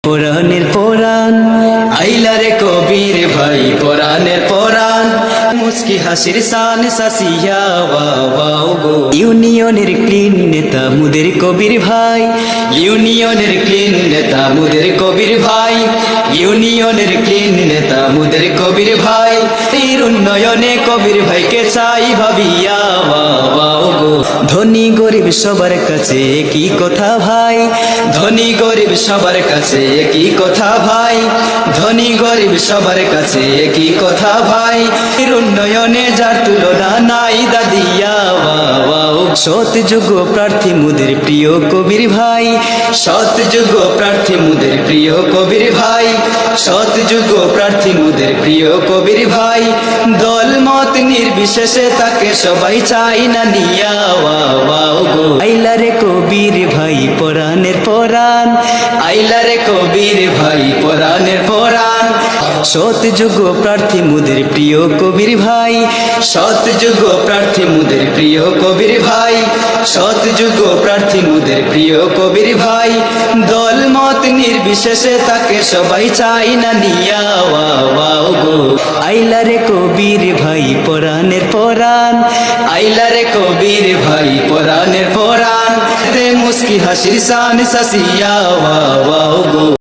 পুরাণের পুরাণ আইলারে কবির ভাই পুরাণের পুরাণ মুস্কি হাসির সান সাসিয়া ওয়াও গো ইউনিয়নের ক্লিন নেতা মুদের কবির ভাই ইউনিয়নের ক্লিন নেতা মুদের কবির ভাই ইউনিয়নের ক্লিন নেতা মুদের কবির ভাই এর উন্নয়নে কবির ভাইকে চাই ভাবিয়া ওয়াও গো ধনী গরিব সবার কাছে কি কথা ভাই ধনী গরিব সবার কাছে কি কথা ভাই ধনী গরিব সবার কাছে কি কথা ভাই এর উন্নয়নে যার তুলনা নাই দাদিয়া ওয়াও সৎ যোগ্য প্রার্থী মুদের প্রিয় কবির ভাই সৎ যোগ্য প্রার্থী মুদের প্রিয় কবির ভাই সৎ যোগ্য প্রার্থী মুদের প্রিয় কবির ভাই দল মত নির্বিশেষে তাকে সবাই চাই না নিয়া ওয়াও গো আইলারে কবির ভাই পুরাণের পুরাণ আইলারে কবির ভাই পুরাণের পুরাণ সৎ যোগ্য প্রার্থী মুদের প্রিয় কবির ভাই সৎ যোগ্য প্রার্থী মুদের প্রিয় কবির ভাই সৎ যোগ্য প্রার্থী মুদের প্রিয় কবির ভাই দল মত নির্বিশেষে তাকে সবাই চাই না নিয়া ওয়াও গো আইলারে কবির ভাই পুরাণের পুরাণ আইলারে কবির ভাই পুরাণের পুরাণ মুস্কি হাসির সান সাসিয়া ওয়াও গো।